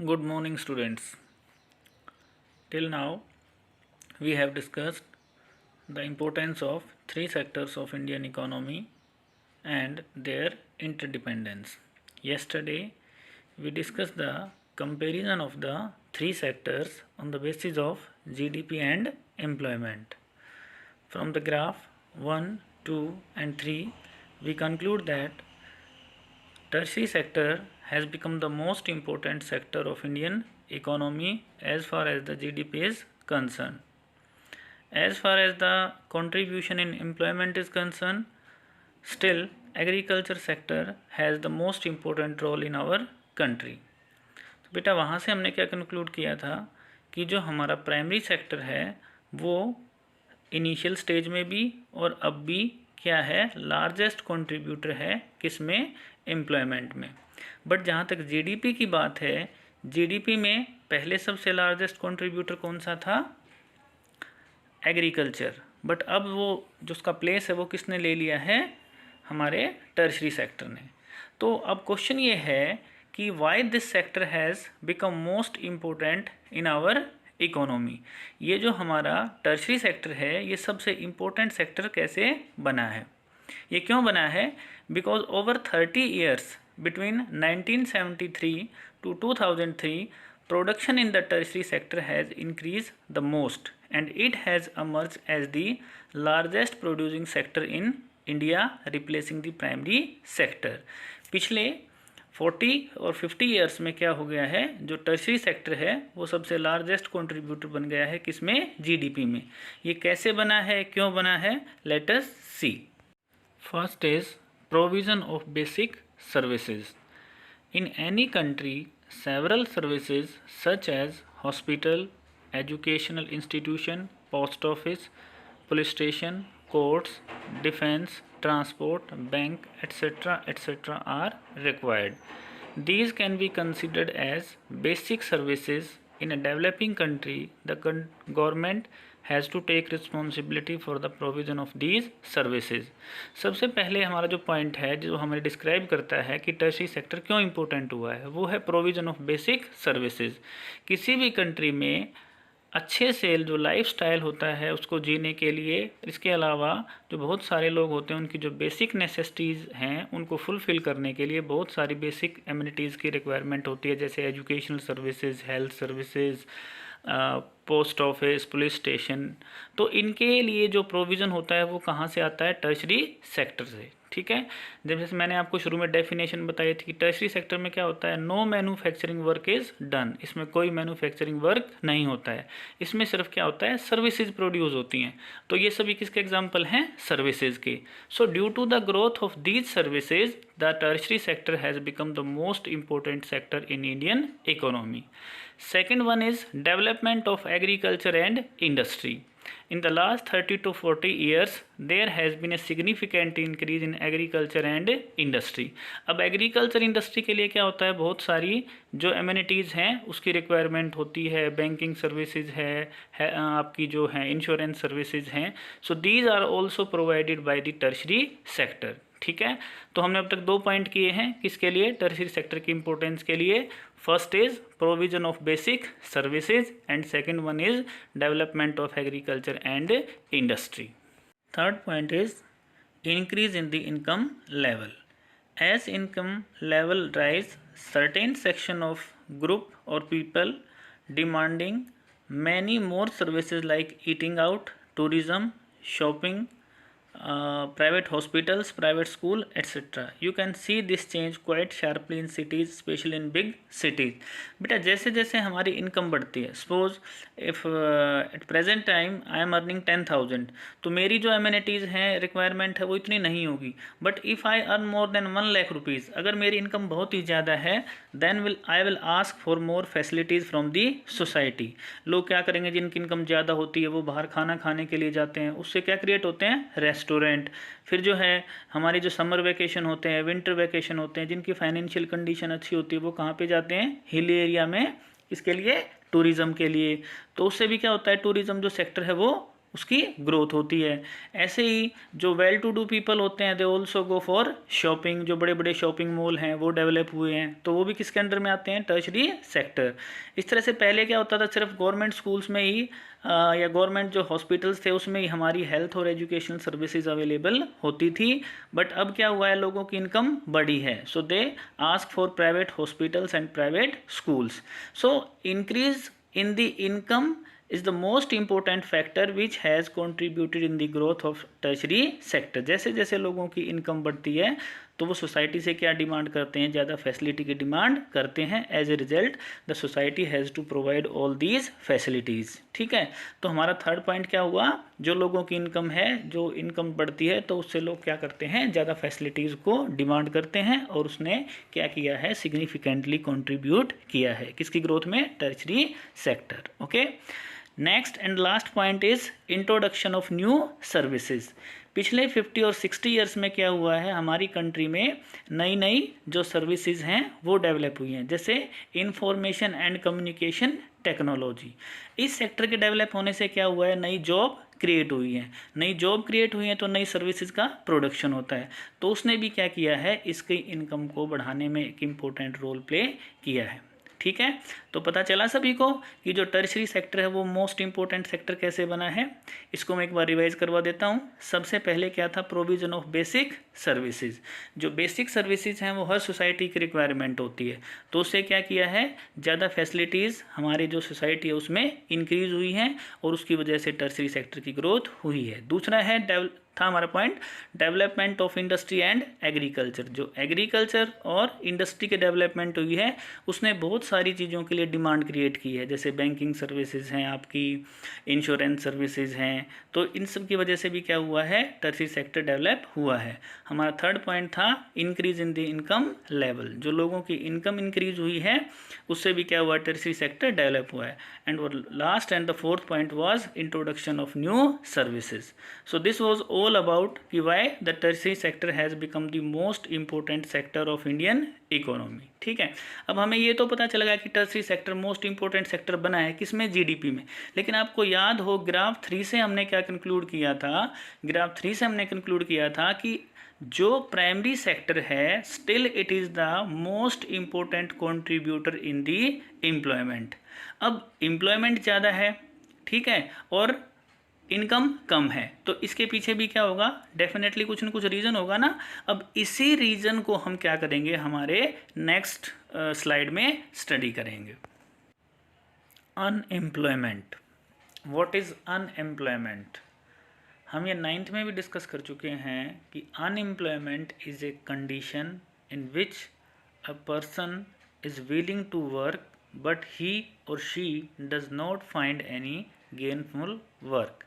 Good morning, students. Till now, we have discussed the importance of three sectors of Indian economy and their interdependence. Yesterday, we discussed the comparison of the three sectors on the basis of GDP and employment. From the graph 1, 2, and 3, we conclude that tertiary sector has become the most important sector of Indian economy as far as the GDP is concerned. As far as the contribution in employment is concerned, still agriculture sector has the most important role in our country. तो बेटा वहाँ से हमने क्या conclude किया था कि जो हमारा प्राइमरी सेक्टर है वो इनिशियल स्टेज में भी और अब भी क्या है, लार्जेस्ट कंट्रीब्यूटर है किसमें, एम्प्लॉयमेंट में। बट जहाँ तक जीडीपी की बात है, जीडीपी में पहले सबसे लार्जेस्ट कंट्रीब्यूटर कौन सा था, एग्रीकल्चर। बट अब वो जो उसका प्लेस है वो किसने ले लिया है, हमारे टर्शरी सेक्टर ने। तो अब क्वेश्चन ये है कि why this sector has become most important in our economy. ये जो हमारा टर्शरी सेक्टर है ये सबसे इम्पोर्टेंट सेक्टर कैसे बना है, ये क्यों बना है? Because over 30 years between 1973 to 2003 production in the tertiary sector has increased the most and it has emerged as the largest producing sector in India, replacing the primary sector. पिछले 40 और 50 years में क्या हो गया है, जो टर्शरी सेक्टर है वो सबसे लार्जेस्ट कंट्रीब्यूटर बन गया है किसमें, जीडीपी में। ये कैसे बना है, क्यों बना है, let us see. First is provision of basic services. In any country several services such as hospital, educational institution, post office, police station, courts, defense, transport, bank, etc. are required. These can be considered as basic services. In a developing country, the government has to take responsibility for the provision of these services. सबसे पहले हमारा जो point है जो हमें describe करता है कि टर्शरी सेक्टर क्यों इंपॉर्टेंट हुआ है, वो है प्रोविज़न ऑफ बेसिक सर्विसेज। किसी भी कंट्री में अच्छे से जो लाइफस्टाइल होता है उसको जीने के लिए, इसके अलावा जो बहुत सारे लोग होते हैं उनकी जो बेसिक नेसेसिटीज़ हैं उनको फुलफ़िल करने के लिए बहुत सारी बेसिक एमिनिटीज़ की रिक्वायरमेंट होती है, जैसे educational services, health services, post office, police station. तो इनके लिए जो प्रोविज़न होता है वो कहाँ से आता है, टर्शरी सेक्टर से। ठीक है, जैसे मैंने आपको शुरू में डेफिनेशन बताई थी कि टर्शरी सेक्टर में क्या होता है, no manufacturing work is done. इसमें कोई मैन्युफैक्चरिंग वर्क नहीं होता है, इसमें सिर्फ क्या होता है, सर्विसेज प्रोड्यूस होती हैं। तो ये सभी किसके एग्जाम्पल हैं, सर्विसेज के। So due to the growth of these services the tertiary sector has become the most important sector in Indian economy. Second one is development of agriculture and industry. In the last 30 to 40 years, there has been a significant increase in agriculture and industry. अब agriculture industry के लिए क्या होता है, बहुत सारी जो amenities हैं उसकी requirement होती है, banking services है आपकी जो है insurance services हैं. So these are also provided by the tertiary sector. ठीक है, तो हमने अब तक दो पॉइंट किए हैं किसके लिए, टर्शरी सेक्टर की इंपॉर्टेंस के लिए। First is provision of basic services and second one is development of agriculture and industry. Third point is increase in the income level. As income level rise certain section of group or people demanding many more services like eating out, tourism, shopping, private hospitals, private school, etc. You can see this change quite sharply in cities, especially in big cities. बेटा जैसे जैसे हमारी income बढ़ती है, suppose if at present time I am earning 10,000, तो मेरी जो amenities हैं रिक्वायरमेंट है वो इतनी नहीं होगी। But if I earn more than 1 lakh rupees, अगर मेरी इनकम बहुत ही ज़्यादा है, then I will ask for more facilities from the society. लोग क्या करेंगे, जिनकी इनकम ज़्यादा होती है वो बाहर खाना खाने के लिए जाते हैं, उससे क्या क्रिएट होते हैं, रेस्टोरेंट। फिर जो है हमारी जो समर वेकेशन होते हैं, विंटर वेकेशन होते हैं, जिनकी फाइनेंशियल कंडीशन अच्छी होती है वो कहाँ पे जाते हैं, हिल एरिया में, इसके लिए टूरिज़्म के लिए। तो उससे भी क्या होता है, टूरिज़्म जो सेक्टर है वो उसकी ग्रोथ होती है। ऐसे ही जो वेल टू डू पीपल होते हैं they also go for shopping, जो बड़े बड़े शॉपिंग मॉल हैं वो डेवलप हुए हैं, तो वो भी किसके अंडर में आते हैं, टर्शरी सेक्टर। इस तरह से पहले क्या होता था, सिर्फ गवर्नमेंट स्कूल्स में ही या गवर्नमेंट जो हॉस्पिटल्स थे उसमें ही हमारी हेल्थ और एजुकेशनल सर्विसेज अवेलेबल होती थी। बट अब क्या हुआ है, लोगों की इनकम बढ़ी है, so they ask for private hospitals and private schools. So increase in the income is the most important factor which has contributed in the growth of tertiary sector. जैसे जैसे लोगों की इनकम बढ़ती है तो वो सोसाइटी से क्या डिमांड करते हैं, ज़्यादा फैसिलिटी की डिमांड करते हैं। As a result the society has to provide all these facilities. ठीक है, तो हमारा थर्ड पॉइंट क्या हुआ, जो लोगों की इनकम है, जो इनकम बढ़ती है तो उससे लोग क्या करते हैं, ज़्यादा फैसिलिटीज़ को डिमांड करते हैं, और उसने क्या किया है, सिग्निफिकेंटली कंट्रीब्यूट किया है किसकी ग्रोथ में, tertiary sector. Okay, next and last point is introduction of new services. पिछले 50 और 60 ईयर्स में क्या हुआ है, हमारी कंट्री में नई नई जो सर्विसेज हैं वो डेवलप हुई हैं, जैसे इंफॉर्मेशन एंड कम्युनिकेशन टेक्नोलॉजी। इस सेक्टर के डेवलप होने से क्या हुआ है, नई जॉब क्रिएट हुई है, नई जॉब क्रिएट हुई है तो नई सर्विसेज का प्रोडक्शन होता है, तो उसने भी क्या किया है, इसकी इनकम को बढ़ाने में एक इम्पोर्टेंट रोल प्ले किया है। ठीक है, तो पता चला सभी को कि जो टर्शरी सेक्टर है वो मोस्ट इंपॉर्टेंट सेक्टर कैसे बना है। इसको मैं एक बार रिवाइज करवा देता हूँ। सबसे पहले क्या था, प्रोविजन ऑफ बेसिक सर्विसेज। जो बेसिक सर्विसेज हैं वो हर सोसाइटी की रिक्वायरमेंट होती है, तो उससे क्या किया है, ज़्यादा फैसिलिटीज़ हमारी जो सोसाइटी है उसमें इंक्रीज हुई हैं, और उसकी वजह से टर्शरी सेक्टर की ग्रोथ हुई है। दूसरा है था हमारा point, development of industry and agriculture. जो एग्रीकल्चर और इंडस्ट्री के डेवलपमेंट हुई है उसने बहुत सारी चीज़ों के लिए डिमांड क्रिएट की है, जैसे बैंकिंग सर्विसेज हैं, आपकी इंश्योरेंस सर्विसेज हैं, तो इन सब की वजह से भी क्या हुआ है, टर्शरी सेक्टर डेवलप हुआ है। हमारा थर्ड पॉइंट था increase in the income level. जो लोगों की इनकम इंक्रीज हुई है उससे भी क्या हुआ, टर्शरी सेक्टर डेवलप हुआ है। And last and the fourth point was introduction of new services. So this was all about कि why the tertiary sector has become the most important sector of Indian economy. ठीक है, अब हमें ये तो पता चलेगा कि tertiary sector most important sector बना है किसमें, जीडीपी में। लेकिन आपको याद हो ग्राफ 3 से हमने क्या कंक्लूड किया था, ग्राफ 3 से हमने कंक्लूड किया था कि जो प्राइमरी सेक्टर है still it is the most important contributor in the employment. अब एम्प्लॉयमेंट ज़्यादा है, ठीक है, और इनकम कम है, तो इसके पीछे भी क्या होगा, डेफिनेटली कुछ न कुछ रीज़न होगा ना। अब इसी रीज़न को हम क्या करेंगे, हमारे नेक्स्ट स्लाइड में स्टडी करेंगे। Unemployment, what is unemployment. हम ये 9th में भी डिस्कस कर चुके हैं कि unemployment is a condition in which a person is willing to work but he or she does not find any gainful work.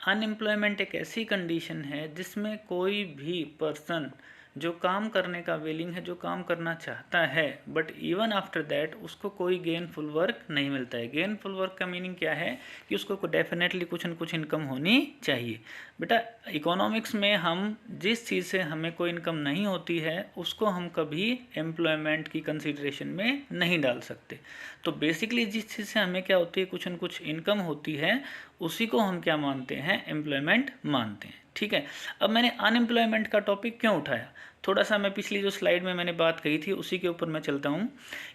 Unemployment एक ऐसी कंडीशन है जिसमें कोई भी पर्सन जो काम करने का विलिंग है, जो काम करना चाहता है, बट इवन आफ्टर दैट उसको कोई गेनफुल वर्क नहीं मिलता है। गेनफुल वर्क का मीनिंग क्या है कि उसको डेफिनेटली कुछ न कुछ इनकम होनी चाहिए। बेटा इकोनॉमिक्स में हम जिस चीज़ से हमें कोई इनकम नहीं होती है उसको हम कभी एम्प्लॉयमेंट की कंसिडरेशन में नहीं डाल सकते। तो बेसिकली जिस चीज़ से हमें क्या होती है, कुछ न कुछ इनकम होती है, उसी को हम क्या मानते हैं, एम्प्लॉयमेंट मानते हैं। ठीक है, अब मैंने अनएम्प्लॉयमेंट का टॉपिक क्यों उठाया, थोड़ा सा मैं पिछली जो स्लाइड में मैंने बात कही थी उसी के ऊपर मैं चलता हूँ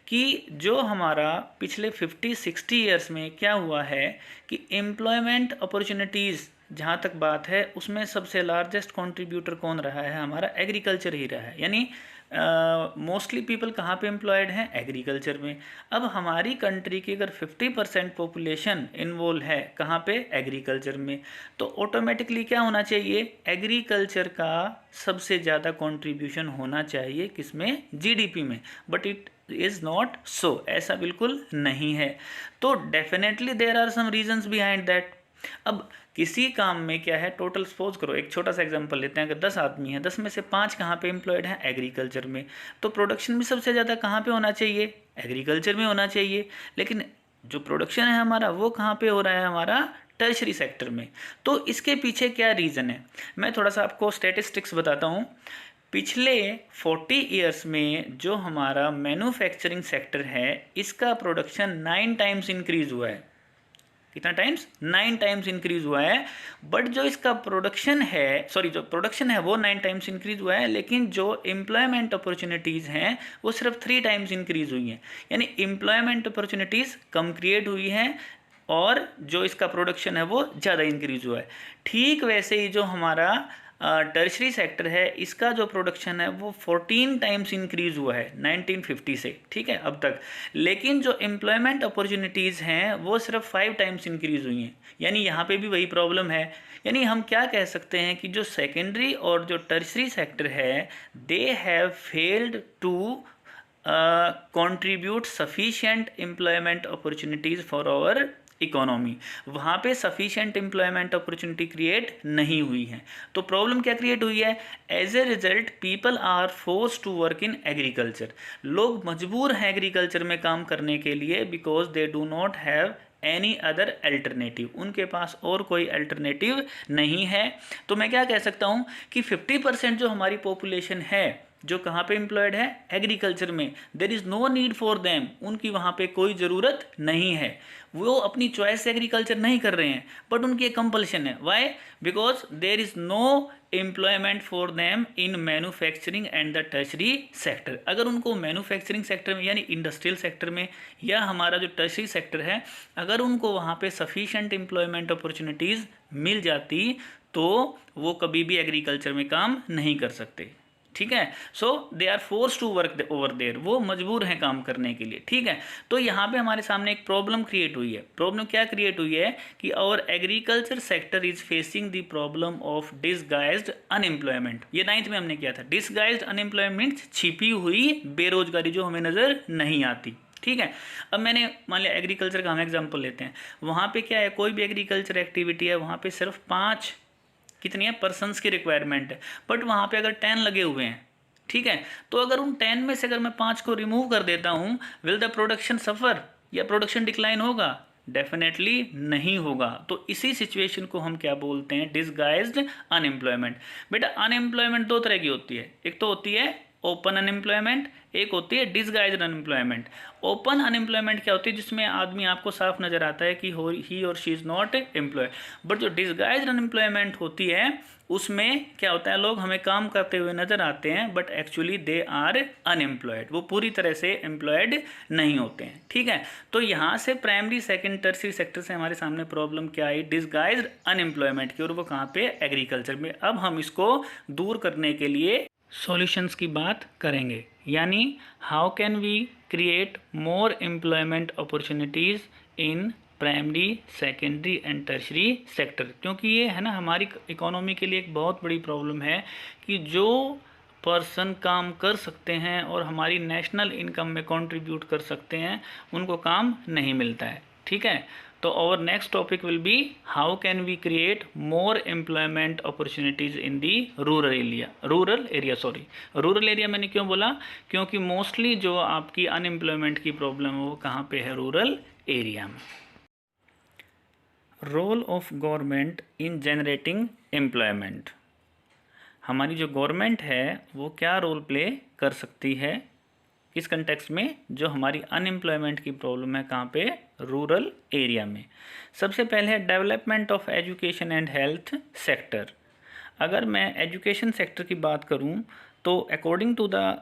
कि जो हमारा पिछले 50-60 ईयर्स में क्या हुआ है कि एम्प्लॉयमेंट अपॉर्चुनिटीज़ जहाँ तक बात है उसमें सबसे लार्जेस्ट कंट्रीब्यूटर कौन रहा है, हमारा एग्रीकल्चर ही रहा है। यानी मोस्टली पीपल कहाँ पे एम्प्लॉयड हैं, एग्रीकल्चर में। अब हमारी कंट्री की अगर 50% पॉपुलेशन इन्वॉल्व है कहाँ पे, एग्रीकल्चर में, तो ऑटोमेटिकली क्या होना चाहिए, एग्रीकल्चर का सबसे ज़्यादा कंट्रीब्यूशन होना चाहिए किसमें, जीडीपी में। But it is not so, ऐसा बिल्कुल नहीं है। तो definitely there are some reasons behind that. अब किसी काम में क्या है, टोटल सपोज करो एक छोटा सा एग्जांपल लेते हैं, अगर 10 आदमी हैं, 10 में से 5 कहाँ पे एम्प्लॉयड हैं, एग्रीकल्चर में, तो प्रोडक्शन भी सबसे ज़्यादा कहाँ पे होना चाहिए, एग्रीकल्चर में होना चाहिए। लेकिन जो प्रोडक्शन है हमारा वो कहाँ पे हो रहा है, हमारा टर्शरी सेक्टर में। तो इसके पीछे क्या रीज़न है, मैं थोड़ा सा आपको स्टैटिस्टिक्स बताता हूँ। पिछले 40 ईयर्स में जो हमारा मैन्युफैक्चरिंग सेक्टर है इसका प्रोडक्शन 9 टाइम्स इंक्रीज़ हुआ है। कितना टाइम्स, 9 टाइम्स इंक्रीज हुआ है। बट जो इसका प्रोडक्शन है, सॉरी जो प्रोडक्शन है वो 9 टाइम्स इंक्रीज हुआ है, लेकिन जो एम्प्लॉयमेंट अपॉर्चुनिटीज़ हैं वो सिर्फ 3 टाइम्स इंक्रीज हुई हैं। यानी एम्प्लॉयमेंट अपॉर्चुनिटीज़ कम क्रिएट हुई हैं और जो इसका प्रोडक्शन है वो ज़्यादा इंक्रीज हुआ है। ठीक वैसे ही जो हमारा टर्शरी सेक्टर है, इसका जो प्रोडक्शन है वो 14 टाइम्स इंक्रीज हुआ है 1950 से, ठीक है, अब तक। लेकिन जो एम्प्लॉयमेंट अपॉर्चुनिटीज़ हैं वो सिर्फ 5 टाइम्स इंक्रीज हुई हैं। यानी यहाँ पे भी वही प्रॉब्लम है। यानी हम क्या कह सकते हैं कि जो सेकेंडरी और जो टर्शरी सेक्टर है, they have failed to contribute sufficient employment opportunities for our economy. वहाँ पे सफिशिएंट एम्प्लॉयमेंट अपॉर्चुनिटी क्रिएट नहीं हुई है। तो प्रॉब्लम क्या क्रिएट हुई है? As a result people are force to work in agriculture. लोग मजबूर हैं एग्रीकल्चर में काम करने के लिए, because they do not have any other alternative. उनके पास और कोई अल्टरनेटिव नहीं है। तो मैं क्या कह सकता हूँ कि 50% जो हमारी पॉपुलेशन है जो कहाँ पे एम्प्लॉयड है? एग्रीकल्चर में। There is no need for them, उनकी वहाँ पे कोई ज़रूरत नहीं है। वो अपनी चॉइस से एग्रीकल्चर नहीं कर रहे हैं, बट उनकी एक कंपल्शन है। Why? Because there is no employment for them in manufacturing and the tertiary sector. अगर उनको मैन्युफैक्चरिंग सेक्टर में यानी इंडस्ट्रियल सेक्टर में या हमारा जो टर्शरी सेक्टर है, अगर उनको वहाँ पे सफिशेंट एम्प्लॉयमेंट अपॉर्चुनिटीज़ मिल जाती तो वो कभी भी एग्रीकल्चर में काम नहीं कर सकते, ठीक है। So they are force to work over there, वो मजबूर हैं काम करने के लिए, ठीक है। तो यहाँ पे हमारे सामने एक प्रॉब्लम क्रिएट हुई है। प्रॉब्लम क्या क्रिएट हुई है कि our agriculture sector is facing the problem of disguised unemployment. ये 9th में हमने किया था। डिसगाइज्ड अनएम्प्लॉयमेंट, छिपी हुई बेरोजगारी जो हमें नजर नहीं आती, ठीक है। अब मैंने मान लिया एग्रीकल्चर का हम एग्जाम्पल लेते हैं। वहाँ पे क्या है, कोई भी एग्रीकल्चर एक्टिविटी है, वहाँ पे सिर्फ 5 कितनी है पर्सनस की रिक्वायरमेंट है, बट वहाँ पे अगर 10 लगे हुए हैं, ठीक है। तो अगर उन 10 में से अगर मैं 5 को रिमूव कर देता हूँ, विल द प्रोडक्शन सफ़र या प्रोडक्शन डिक्लाइन होगा? डेफिनेटली नहीं होगा। तो इसी सिचुएशन को हम क्या बोलते हैं? Disguised unemployment. बेटा अनएम्प्लॉयमेंट 2 तरह की होती है, एक तो होती है ओपन अनएम्प्लॉयमेंट, एक होती है डिसगाइज्ड अनएम्प्लॉयमेंट। ओपन अनएम्प्लॉयमेंट क्या होती है? जिसमें आदमी आपको साफ नज़र आता है कि ही or she is not employed. But जो डिसगाइज्ड अनएम्प्लॉयमेंट होती है उसमें क्या होता है, लोग हमें काम करते हुए नज़र आते हैं but actually they are unemployed, वो पूरी तरह से एम्प्लॉयड नहीं होते हैं, ठीक है। तो यहाँ से प्राइमरी सेकंड टर्शरी सेक्टर से हमारे सामने प्रॉब्लम क्या आई? डिसगाइज्ड अनएम्प्लॉयमेंट की, और वो कहाँ पे? एग्रीकल्चर में। अब हम इसको दूर करने के लिए सॉल्यूशंस की बात करेंगे, यानी how can we create more employment opportunities in primary secondary and tertiary sector. क्योंकि ये है ना हमारी इकोनॉमी के लिए एक बहुत बड़ी प्रॉब्लम है कि जो पर्सन काम कर सकते हैं और हमारी नेशनल इनकम में कंट्रीब्यूट कर सकते हैं, उनको काम नहीं मिलता है, ठीक है। तो our next topic will be how can we create more employment opportunities in the rural area. मैंने क्यों बोला? क्योंकि मोस्टली जो आपकी अनएम्प्लॉयमेंट की प्रॉब्लम है वो कहाँ पे है? रूरल एरिया में। Role of government in generating employment. हमारी जो गवर्नमेंट है वो क्या रोल प्ले कर सकती है इस कंटेक्स्ट में? जो हमारी अनएम्प्लॉयमेंट की प्रॉब्लम है कहाँ पे? रूरल एरिया में। सबसे पहले है development of education and health sector. अगर मैं एजुकेशन सेक्टर की बात करूँ तो according to the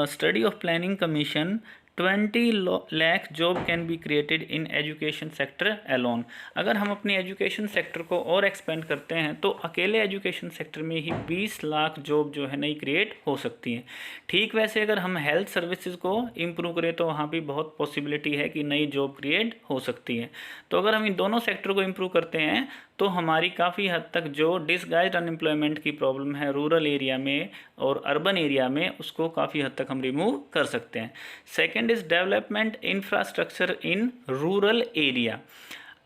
study of planning commission 20 lakh job can be created in education sector alone. अगर हम अपनी एजुकेशन सेक्टर को और एक्सपेंड करते हैं तो अकेले एजुकेशन सेक्टर में ही 20 लाख जॉब जो है नई क्रिएट हो सकती हैं। ठीक वैसे अगर हम हेल्थ सर्विसेज को इम्प्रूव करें तो वहाँ भी बहुत पॉसिबिलिटी है कि नई जॉब क्रिएट हो सकती है। तो अगर हम इन दोनों सेक्टर को इम्प्रूव करते हैं तो हमारी काफ़ी हद तक जो डिसगाइज्ड अनएम्प्लॉयमेंट की प्रॉब्लम है रूरल एरिया में और अर्बन एरिया में, उसको काफ़ी हद तक हम रिमूव कर सकते हैं। Second is development infrastructure in rural area.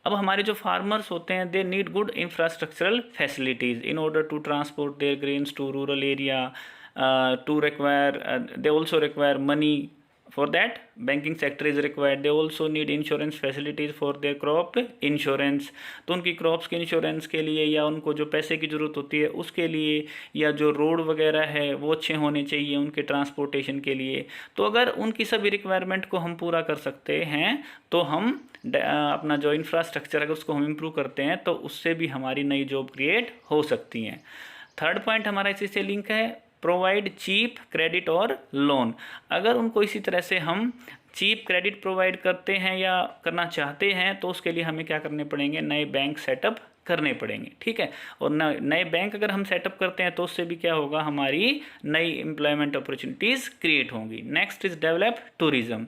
अब हमारे जो फार्मर्स होते हैं they need good infrastructural facilities in order to transport their grains to rural area, they also require money For that banking sector is required. They also need insurance facilities for their crop insurance. तो उनकी crops के insurance के लिए या उनको जो पैसे की ज़रूरत होती है उसके लिए, या जो रोड वगैरह है वो अच्छे होने चाहिए उनके ट्रांसपोर्टेशन के लिए। तो अगर उनकी सभी रिक्वायरमेंट को हम पूरा कर सकते हैं तो हम अपना जो इंफ्रास्ट्रक्चर अगर उसको हम इम्प्रूव करते हैं तो उससे भी हमारी नई जॉब क्रिएट हो सकती हैं। थर्ड पॉइंट हमारा इसी से लिंक है, प्रोवाइड चीप क्रेडिट और लोन। अगर उनको इसी तरह से हम चीप क्रेडिट प्रोवाइड करते हैं या करना चाहते हैं तो उसके लिए हमें क्या करने पड़ेंगे, नए बैंक सेटअप करने पड़ेंगे, ठीक है। और नए बैंक अगर हम सेटअप करते हैं तो उससे भी क्या होगा, हमारी नई एम्प्लॉयमेंट अपॉर्चुनिटीज़ क्रिएट होंगी। Next is develop tourism.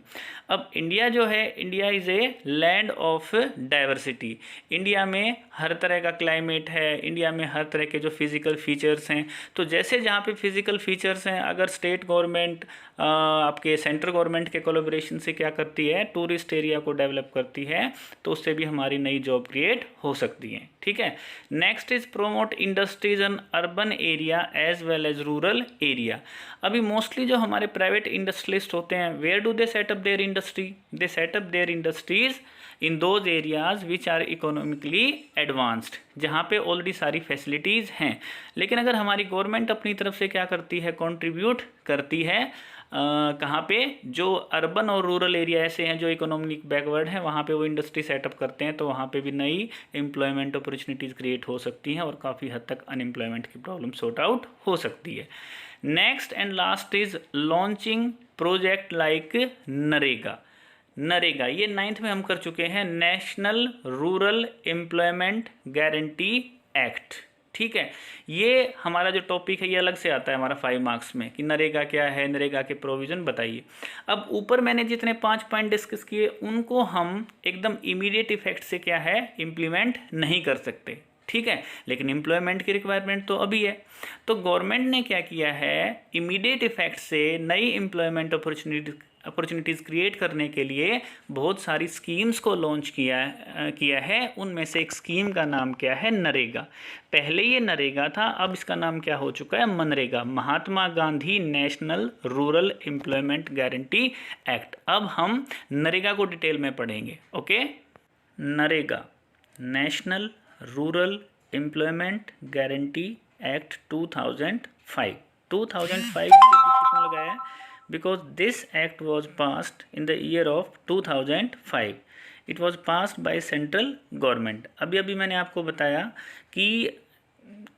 अब इंडिया जो है, India is a land of diversity. India में हर तरह का क्लाइमेट है, इंडिया में हर तरह के जो फिज़िकल फीचर्स हैं, तो जैसे जहाँ पे फिज़िकल फीचर्स हैं, अगर स्टेट गवर्नमेंट आपके सेंट्रल गवर्नमेंट के कोलैबोरेशन से क्या करती है, टूरिस्ट एरिया को डेवलप करती है, तो उससे भी हमारी नई जॉब क्रिएट हो सकती है, ठीक है। Next is promote industries in urban area as well as rural area. अभी मोस्टली जो हमारे प्राइवेट इंडस्ट्रियलिस्ट होते हैं, where do they set up their industry, they set up their industries in those areas which are economically advanced, जहाँ पे already सारी facilities हैं। लेकिन अगर हमारी गवर्नमेंट अपनी तरफ से क्या करती है, कंट्रीब्यूट करती है, कहाँ पे, जो अर्बन और रूरल एरिया ऐसे हैं जो इकोनॉमिक बैकवर्ड हैं, वहाँ पे वो इंडस्ट्री सेटअप करते हैं, तो वहाँ पे भी नई एम्प्लॉयमेंट अपॉर्चुनिटीज़ क्रिएट हो सकती हैं और काफ़ी हद तक अनएम्प्लॉयमेंट की प्रॉब्लम सॉर्ट आउट हो सकती है। Next and last is launching project like NREGA. NREGA ये 9th में हम कर चुके हैं, national rural employment guarantee act, ठीक है। ये हमारा जो टॉपिक है ये अलग से आता है हमारा 5 मार्क्स में कि नरेगा क्या है, नरेगा के प्रोविज़न बताइए। अब ऊपर मैंने जितने 5 पॉइंट डिस्कस किए उनको हम एकदम इमीडिएट इफेक्ट से क्या है, इम्प्लीमेंट नहीं कर सकते, ठीक है, लेकिन एम्प्लॉयमेंट की रिक्वायरमेंट तो अभी है। तो गवर्नमेंट ने क्या किया है, इमीडिएट इफेक्ट से नई एम्प्लॉयमेंट अपॉर्चुनिटीज़ क्रिएट करने के लिए बहुत सारी स्कीम्स को लॉन्च किया है। उनमें से एक स्कीम का नाम क्या है, नरेगा। पहले ये नरेगा था, अब इसका नाम क्या हो चुका है, MNREGA, Mahatma Gandhi national rural employment guarantee act. अब हम नरेगा को डिटेल में पढ़ेंगे, okay. NREGA, national rural employment guarantee act 2005। 2005 क्यों लगाया, because this act was passed in the year of 2005. It was passed by central government. अभी मैंने आपको बताया कि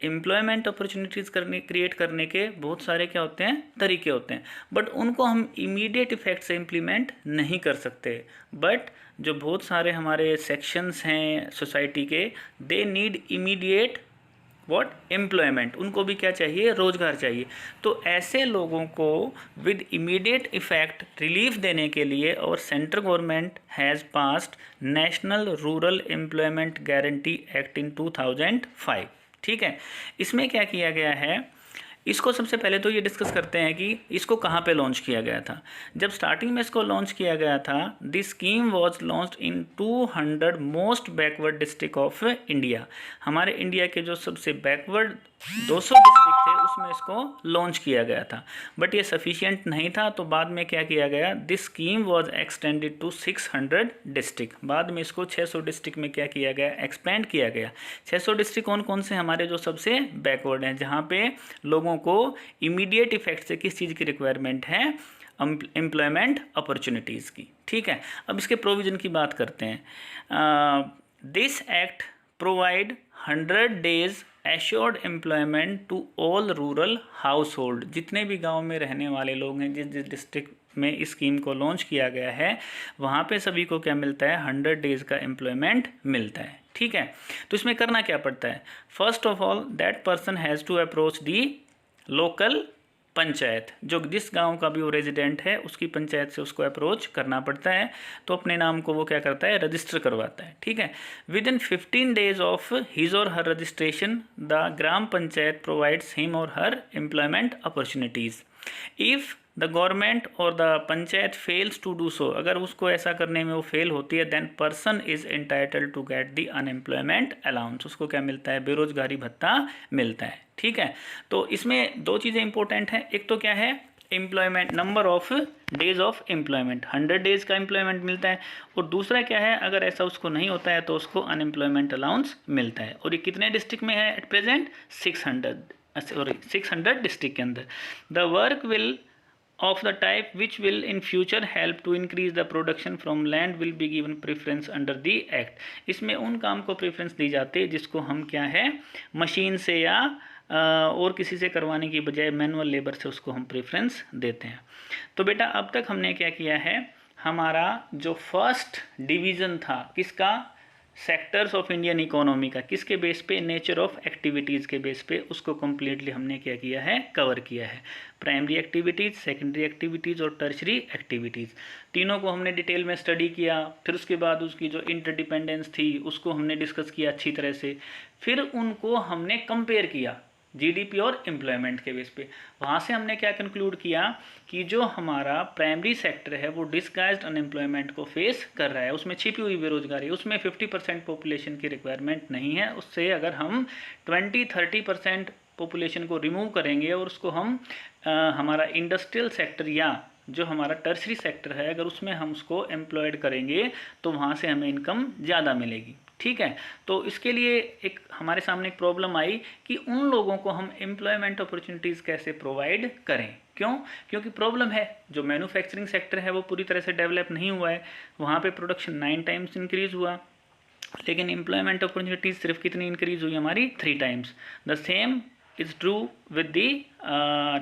एम्प्लॉयमेंट अपॉर्चुनिटीज़ क्रिएट करने के बहुत सारे क्या होते हैं, तरीके होते हैं, बट उनको हम इमीडिएट इफेक्ट से इम्प्लीमेंट नहीं कर सकते। बट जो बहुत सारे हमारे सेक्शंस हैं सोसाइटी के, they need immediate what, employment, उनको भी क्या चाहिए, रोजगार चाहिए। तो ऐसे लोगों को विद इमीडिएट इफेक्ट रिलीफ देने के लिए और central government has passed national rural employment guarantee act in 2005, ठीक है। इसमें क्या किया गया है, इसको सबसे पहले तो ये डिस्कस करते हैं कि इसको कहाँ पे लॉन्च किया गया था। जब स्टार्टिंग में इसको लॉन्च किया गया था, this scheme was launched in 200 most backward district of India. हमारे इंडिया के जो सबसे बैकवर्ड 200 डिस्ट्रिक्ट थे उसमें इसको लॉन्च किया गया था, बट ये सफिशिएंट नहीं था। तो बाद में क्या किया गया, this scheme was extended to 600 district. बाद में इसको 600 डिस्ट्रिक्ट में क्या किया गया, एक्सपेंड किया गया। 600 डिस्ट्रिक्ट कौन कौन से, हमारे जो सबसे बैकवर्ड हैं, जहाँ पे लोगों को इमीडिएट इफेक्ट से किस चीज़ की रिक्वायरमेंट है, एम्प्लॉयमेंट अपॉर्चुनिटीज़ की, ठीक है। अब इसके प्रोविज़न की बात करते हैं। This act provide 100 days assured employment to all rural household. जितने भी गांव में रहने वाले लोग हैं, जिस जिस डिस्ट्रिक्ट में इस स्कीम को लॉन्च किया गया है, वहाँ पे सभी को क्या मिलता है, 100 days का एम्प्लॉयमेंट मिलता है, ठीक है। तो इसमें करना क्या पड़ता है, first of all that person has to approach the local panchayat, जो जिस गांव का भी वो रेजिडेंट है उसकी पंचायत से उसको अप्रोच करना पड़ता है। तो अपने नाम को वो क्या करता है, रजिस्टर करवाता है, ठीक है। Within 15 days of his or her registration the gram panchayat provides him or her employment opportunities. If the government or the panchayat fails to do so, अगर उसको ऐसा करने में वो फेल होती है, then person is entitled to get the unemployment allowance. उसको क्या मिलता है, बेरोजगारी भत्ता मिलता है, ठीक है। तो इसमें दो चीज़ें इंपॉर्टेंट हैं, एक तो क्या है, employment, number of days of employment, 100 days का एम्प्लॉयमेंट मिलता है। और दूसरा क्या है, अगर ऐसा उसको नहीं होता है तो उसको अनएम्प्लॉयमेंट अलाउंस मिलता है। और ये कितने डिस्ट्रिक्ट में है एट प्रेजेंट? 600 डिस्ट्रिक्ट के अंदर। The work will of the type which will in future help to increase the production from land will be given preference under the act। इसमें उन काम को प्रेफरेंस दी जाती है जिसको हम क्या है, मशीन से या और किसी से करवाने की बजाय मैनुअल लेबर से उसको हम प्रेफरेंस देते हैं। तो बेटा अब तक हमने क्या किया है, हमारा जो फर्स्ट डिवीज़न था किसका, सेक्टर्स ऑफ इंडियन इकोनॉमी का, किसके बेस पे, नेचर ऑफ एक्टिविटीज़ के बेस पे, उसको कम्प्लीटली हमने क्या किया है, कवर किया है। प्राइमरी एक्टिविटीज़, सेकेंडरी एक्टिविटीज़ और टर्शरी एक्टिविटीज़, तीनों को हमने डिटेल में स्टडी किया। फिर उसके बाद उसकी जो इंटरडिपेंडेंस थी उसको हमने डिस्कस किया अच्छी तरह से। फिर उनको हमने कंपेयर किया जीडीपी और एम्प्लॉयमेंट के बेस पे। वहाँ से हमने क्या कंक्लूड किया कि जो हमारा प्राइमरी सेक्टर है वो डिस्गाइज्ड अनएम्प्लॉयमेंट को फेस कर रहा है, उसमें छिपी हुई बेरोजगारी, उसमें 50% पॉपुलेशन की रिक्वायरमेंट नहीं है। उससे अगर हम 20-30% पॉपुलेशन को रिमूव करेंगे और उसको हम हमारा इंडस्ट्रियल सेक्टर या जो हमारा टर्शरी सेक्टर है अगर उसमें हम उसको एम्प्लॉयड करेंगे तो वहाँ से हमें इनकम ज़्यादा मिलेगी। ठीक है, तो इसके लिए एक हमारे सामने एक प्रॉब्लम आई कि उन लोगों को हम एम्प्लॉयमेंट अपॉर्चुनिटीज़ कैसे प्रोवाइड करें। क्यों? क्योंकि प्रॉब्लम है जो मैन्युफैक्चरिंग सेक्टर है वो पूरी तरह से डेवलप नहीं हुआ है, वहाँ पे प्रोडक्शन 9 टाइम्स इंक्रीज़ हुआ, लेकिन एम्प्लॉयमेंट अपॉर्चुनिटीज़ सिर्फ कितनी इंक्रीज़ हुई, हमारी 3 times. The same is true with the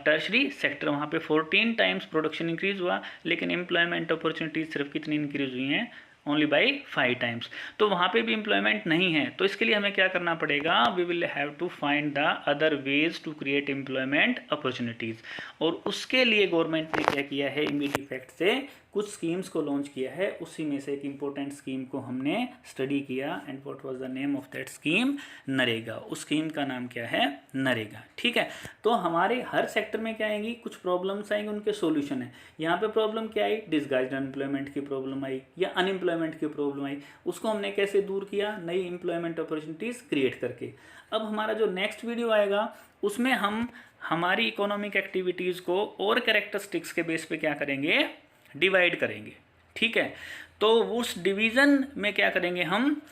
tertiary sector, वहाँ पे 14 टाइम्स प्रोडक्शन इंक्रीज़ हुआ, लेकिन एम्प्लॉयमेंट अपॉर्चुनिटीज़ सिर्फ कितनी इंक्रीज़ हुई हैं, ओनली बाई 5 टाइम्स। तो वहाँ पे भी एम्प्लॉयमेंट नहीं है। तो इसके लिए हमें क्या करना पड़ेगा, we will have to find the other ways to create employment opportunities. और उसके लिए गवर्नमेंट ने क्या किया है, इमीडिएट इफेक्ट से कुछ स्कीम्स को लॉन्च किया है। उसी में से एक इम्पोर्टेंट स्कीम को हमने स्टडी किया and what was the name of that scheme, NREGA. उस स्कीम का नाम क्या है, नरेगा। ठीक है, तो हमारे हर सेक्टर में क्या आएंगी, कुछ प्रॉब्लम्स आएंगे, उनके सॉल्यूशन है। यहाँ पे प्रॉब्लम क्या आई, डिस्गाइज्ड अनएम्प्लॉयमेंट की प्रॉब्लम आई या अनएम्प्लॉयमेंट की प्रॉब्लम आई, उसको हमने कैसे दूर किया, नई एम्प्लॉयमेंट अपॉर्चुनिटीज़ क्रिएट करके। अब हमारा जो नेक्स्ट वीडियो आएगा उसमें हम हमारी इकोनॉमिक एक्टिविटीज़ को और कैरेक्टरिस्टिक्स के बेस पे क्या करेंगे, डिवाइड करेंगे। ठीक है, तो उस डिवीज़न में क्या करेंगे, हम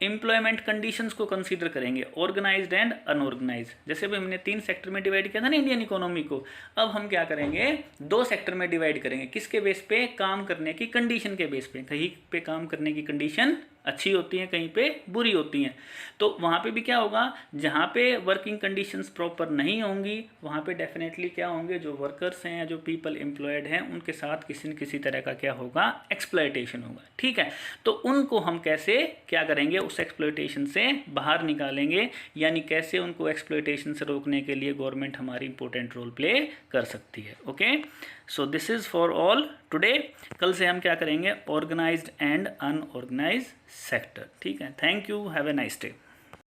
एम्प्लॉयमेंट कंडीशंस को कंसीडर करेंगे, ऑर्गेनाइज्ड एंड अनऑर्गेनाइज्ड। जैसे भी हमने 3 सेक्टर में डिवाइड किया था ना इंडियन इकोनॉमी को, अब हम क्या करेंगे, 2 सेक्टर में डिवाइड करेंगे। किसके बेस पे, काम करने की कंडीशन के बेस पे। कहीं पे काम करने की कंडीशन अच्छी होती हैं, कहीं पे बुरी होती हैं। तो वहाँ पे भी क्या होगा, जहाँ पे वर्किंग कंडीशंस प्रॉपर नहीं होंगी वहाँ पे डेफिनेटली क्या होंगे, जो वर्कर्स हैं या जो पीपल एम्प्लॉयड हैं उनके साथ किसी न किसी तरह का क्या होगा, एक्सप्लॉयटेशन होगा। ठीक है, तो उनको हम कैसे क्या करेंगे, उस एक्सप्लॉयटेशन से बाहर निकालेंगे, यानी कैसे उनको एक्सप्लॉयटेशन से रोकने के लिए गवर्नमेंट हमारी इंपॉर्टेंट रोल प्ले कर सकती है। Okay, so this is for all today. कल से हम क्या करेंगे, ऑर्गेनाइज्ड एंड अनऑर्गेनाइज्ड सेक्टर। ठीक है, thank you, have a nice day.